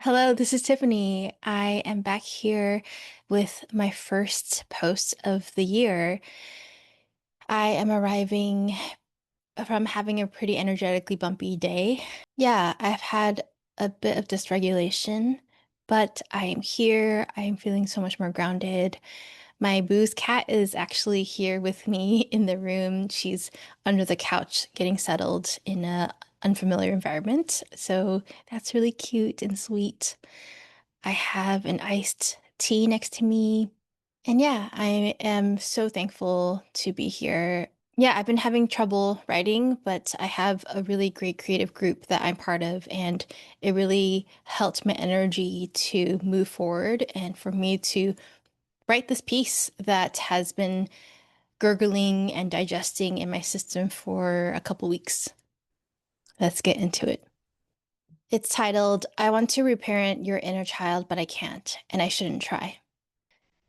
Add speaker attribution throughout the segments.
Speaker 1: Hello, this is Tiffany. I am back here with my first post of the year. I am arriving from having a pretty energetically bumpy day. Yeah, I've had a bit of dysregulation, but I am here. I am feeling so much more grounded. My boo's cat is actually here with me in the room. She's under the couch getting settled in a unfamiliar environment. So that's really cute and sweet. I have an iced tea next to me. And yeah, I am so thankful to be here. Yeah, I've been having trouble writing, but I have a really great creative group that I'm part of, and it really helped my energy to move forward and for me to write this piece that has been gurgling and digesting in my system for a couple weeks. Let's get into it. It's titled, I Want to Reparent Your Inner Child, but I Can't, and I Shouldn't Try.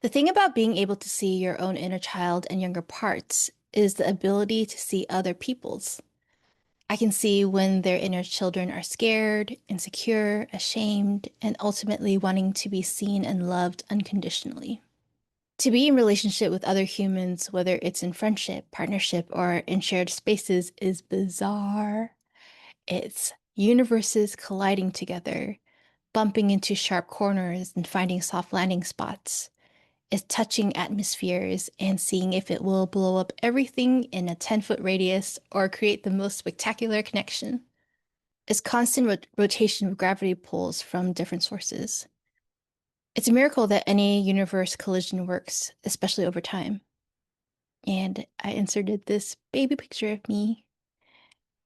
Speaker 1: The thing about being able to see your own inner child and younger parts is the ability to see other people's. I can see when their inner children are scared, insecure, ashamed, and ultimately wanting to be seen and loved unconditionally. To be in relationship with other humans, whether it's in friendship, partnership, or in shared spaces, is bizarre. It's universes colliding together, bumping into sharp corners and finding soft landing spots. It's touching atmospheres and seeing if it will blow up everything in a 10-foot radius or create the most spectacular connection. It's constant rotation of gravity pulls from different sources. It's a miracle that any universe collision works, especially over time. And I inserted this baby picture of me.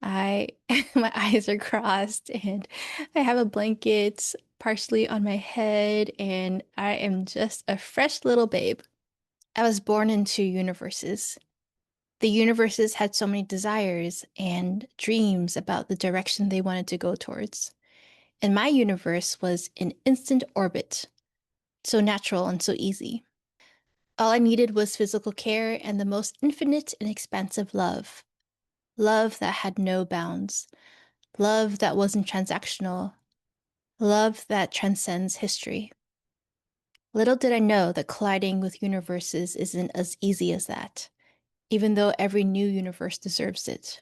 Speaker 1: I my eyes are crossed and I have a blanket partially on my head and I am just a fresh little babe. I was born into universes. The universes had so many desires and dreams about the direction they wanted to go towards. And my universe was in instant orbit, so natural and so easy. All I needed was physical care and the most infinite and expansive love. Love that had no bounds. Love that wasn't transactional. Love that transcends history. Little did I know that colliding with universes isn't as easy as that, even though every new universe deserves it.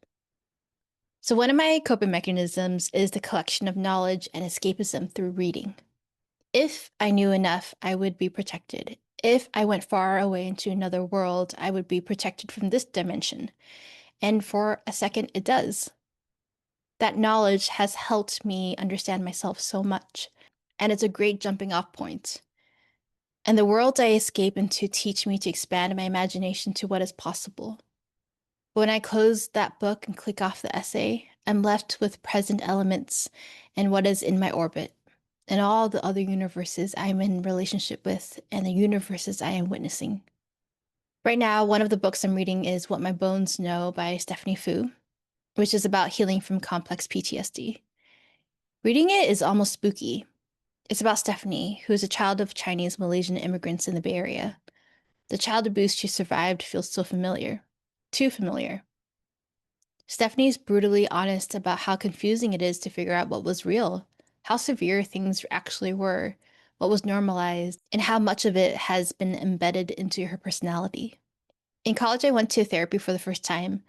Speaker 1: So, one of my coping mechanisms is the collection of knowledge and escapism through reading. If I knew enough, I would be protected. If I went far away into another world, I would be protected from this dimension. And for a second, it does. That knowledge has helped me understand myself so much, and it's a great jumping off point. And the worlds I escape into teach me to expand my imagination to what is possible. When I close that book and click off the essay, I'm left with present elements and what is in my orbit, and all the other universes I'm in relationship with, and the universes I am witnessing. Right now, one of the books I'm reading is What My Bones Know by Stephanie Fu, which is about healing from complex PTSD. Reading it is almost spooky. It's about Stephanie, who is a child of Chinese Malaysian immigrants in the Bay Area. The child abuse she survived feels so familiar. Too familiar. Stephanie's brutally honest about how confusing it is to figure out what was real, how severe things actually were, what was normalized, and how much of it has been embedded into her personality. In college, I went to therapy for the first time.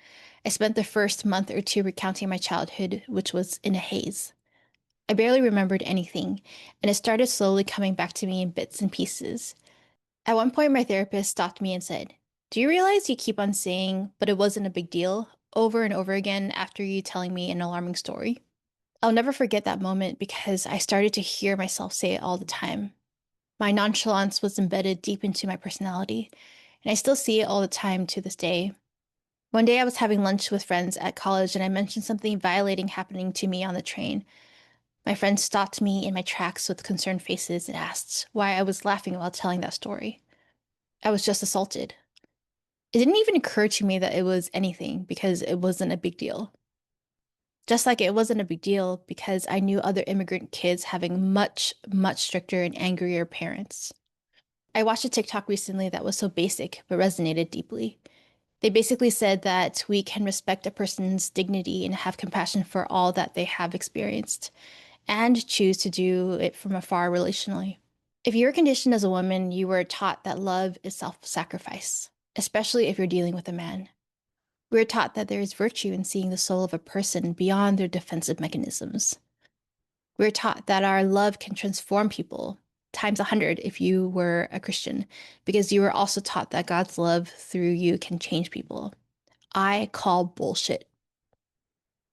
Speaker 1: I spent the first month or two recounting my childhood, which was in a haze. I barely remembered anything, and it started slowly coming back to me in bits and pieces. At one point, my therapist stopped me and said, Do you realize you keep on saying, but it wasn't a big deal, over and over again after you telling me an alarming story? I'll never forget that moment because I started to hear myself say it all the time. My nonchalance was embedded deep into my personality, and I still see it all the time to this day. One day I was having lunch with friends at college and I mentioned something violating happening to me on the train. My friend stopped me in my tracks with concerned faces and asked why I was laughing while telling that story. I was just assaulted. It didn't even occur to me that it was anything because it wasn't a big deal. Just like it wasn't a big deal because I knew other immigrant kids having much, much stricter and angrier parents. I watched a TikTok recently that was so basic but resonated deeply. They basically said that we can respect a person's dignity and have compassion for all that they have experienced, and choose to do it from afar relationally. If you're conditioned as a woman, you were taught that love is self-sacrifice, especially if you're dealing with a man. We're taught that there is virtue in seeing the soul of a person beyond their defensive mechanisms. We're taught that our love can transform people, times 100 if you were a Christian, because you were also taught that God's love through you can change people. I call bullshit.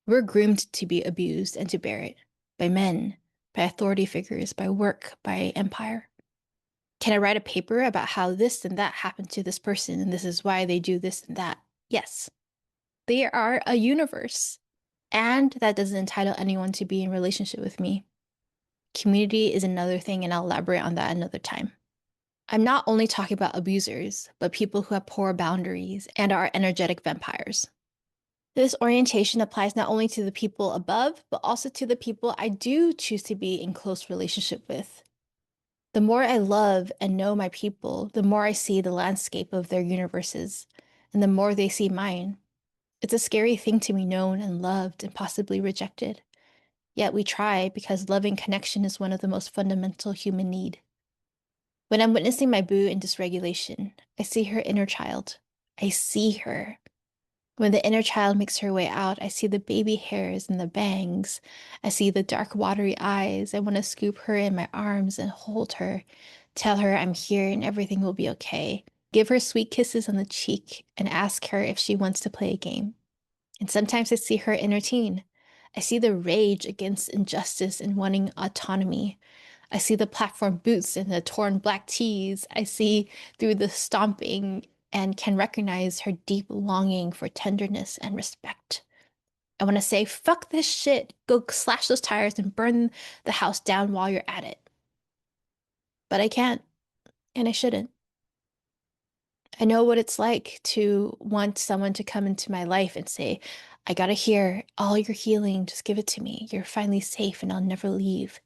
Speaker 1: We're groomed to be abused and to bear it by men, by authority figures, by work, by empire. Can I write a paper about how this and that happened to this person and this is why they do this and that? Yes. They are a universe. And that doesn't entitle anyone to be in relationship with me. Community is another thing, and I'll elaborate on that another time. I'm not only talking about abusers, but people who have poor boundaries and are energetic vampires. This orientation applies not only to the people above, but also to the people I do choose to be in close relationship with. The more I love and know my people, the more I see the landscape of their universes, and the more they see mine. It's a scary thing to be known and loved and possibly rejected. Yet we try because loving connection is one of the most fundamental human need. When I'm witnessing my boo in dysregulation, I see her inner child. I see her. When the inner child makes her way out, I see the baby hairs and the bangs. I see the dark, watery eyes. I want to scoop her in my arms and hold her, tell her I'm here and everything will be okay. Give her sweet kisses on the cheek and ask her if she wants to play a game. And sometimes I see her inner teen. I see the rage against injustice and wanting autonomy. I see the platform boots and the torn black tees. I see through the stomping and can recognize her deep longing for tenderness and respect. I want to say, fuck this shit. Go slash those tires and burn the house down while you're at it. But I can't, and I shouldn't. I know what it's like to want someone to come into my life and say, I gotta hear all your healing, just give it to me. You're finally safe and I'll never leave.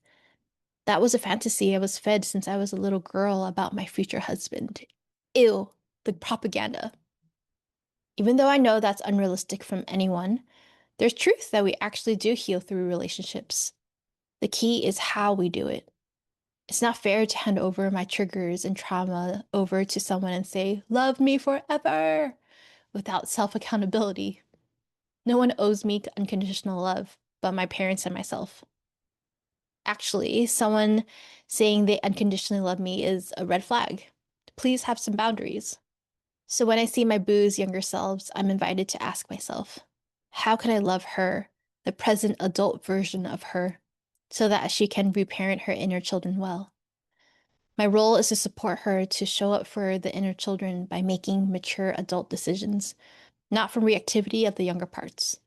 Speaker 1: That was a fantasy I was fed since I was a little girl about my future husband. Ew, the propaganda. Even though I know that's unrealistic from anyone, there's truth that we actually do heal through relationships. The key is how we do it. It's not fair to hand over my triggers and trauma over to someone and say, love me forever, without self-accountability. No one owes me unconditional love but my parents and myself. Actually, someone saying they unconditionally love me is a red flag. Please have some boundaries. So when I see my boo's younger selves, I'm invited to ask myself, how can I love her, the present adult version of her, so that she can reparent her inner children well? My role is to support her to show up for the inner children by making mature adult decisions, not from reactivity of the younger parts.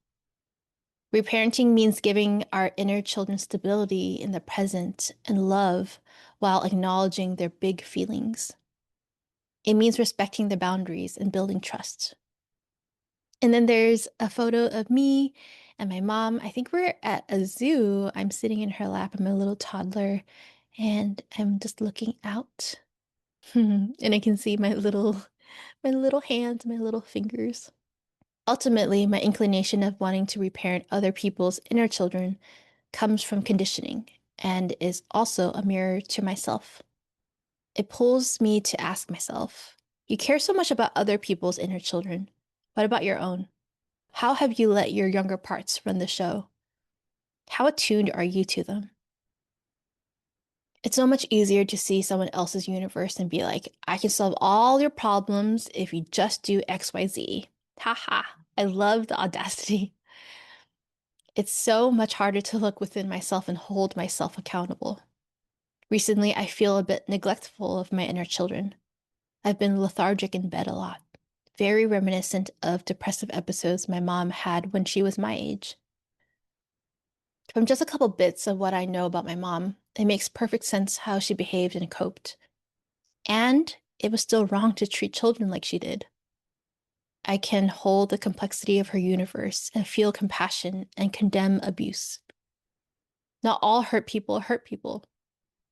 Speaker 1: Reparenting means giving our inner children stability in the present and love while acknowledging their big feelings. It means respecting their boundaries and building trust. And then there's a photo of me and my mom. I think we're at a zoo. I'm sitting in her lap. I'm a little toddler and I'm just looking out. And I can see my little hands, my little fingers. Ultimately, my inclination of wanting to reparent other people's inner children comes from conditioning and is also a mirror to myself. It pulls me to ask myself, you care so much about other people's inner children. What about your own? How have you let your younger parts run the show? How attuned are you to them? It's so much easier to see someone else's universe and be like, I can solve all your problems if you just do XYZ. Haha, I love the audacity. It's so much harder to look within myself and hold myself accountable. Recently, I feel a bit neglectful of my inner children. I've been lethargic in bed a lot, very reminiscent of depressive episodes my mom had when she was my age. From just a couple bits of what I know about my mom, it makes perfect sense how she behaved and coped. And it was still wrong to treat children like she did. I can hold the complexity of her universe and feel compassion and condemn abuse. Not all hurt people hurt people.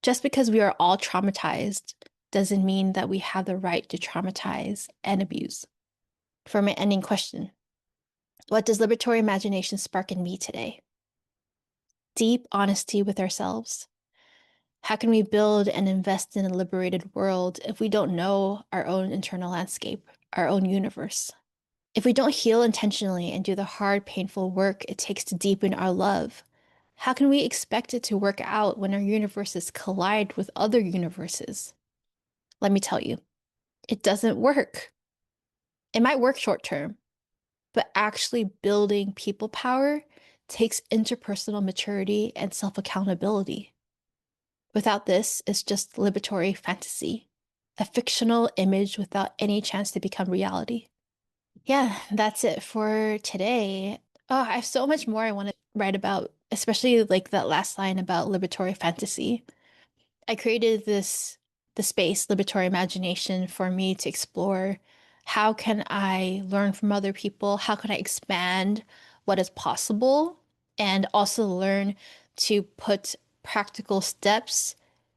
Speaker 1: Just because we are all traumatized doesn't mean that we have the right to traumatize and abuse. For my ending question, what does liberatory imagination spark in me today? Deep honesty with ourselves. How can we build and invest in a liberated world if we don't know our own internal landscape, our own universe? If we don't heal intentionally and do the hard, painful work it takes to deepen our love, how can we expect it to work out when our universes collide with other universes? Let me tell you, it doesn't work. It might work short term, but actually building people power takes interpersonal maturity and self accountability. Without this, it's just liberatory fantasy, a fictional image without any chance to become reality. Yeah, that's it for today. Oh, I have so much more I want to write about, especially like that last line about liberatory fantasy. I created the space, Liberatory Imagination, for me to explore how can I learn from other people? How can I expand what is possible? And also learn to put practical steps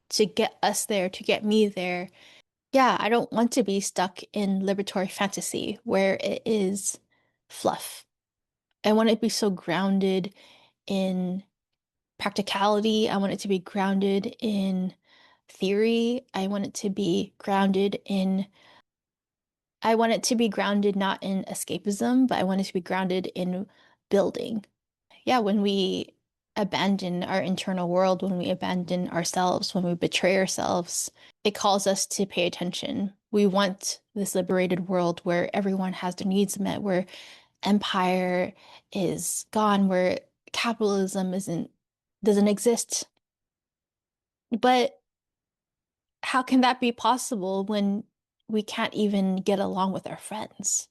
Speaker 1: to get us there, to get me there. Yeah, I don't want to be stuck in liberatory fantasy where it is fluff. I want it to be so grounded in practicality. I want it to be grounded in theory. I want it to be grounded not in escapism, but I want it to be grounded in building. Yeah, when we abandon our internal world, when we abandon ourselves, when we betray ourselves, it calls us to pay attention. We want this liberated world where everyone has their needs met, where empire is gone, where capitalism doesn't exist. But how can that be possible when we can't even get along with our friends?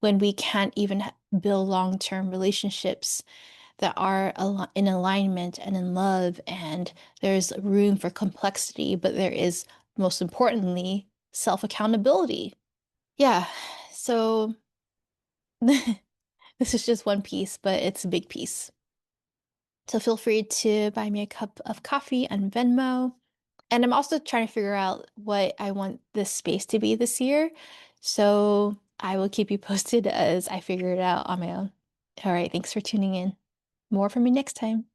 Speaker 1: When we can't even build long-term relationships that are in alignment and in love, and there's room for complexity, but there is, most importantly, self-accountability. Yeah, so this is just one piece, but it's a big piece. So feel free to buy me a cup of coffee on Venmo. And I'm also trying to figure out what I want this space to be this year. So I will keep you posted as I figure it out on my own. All right, thanks for tuning in. More from me next time.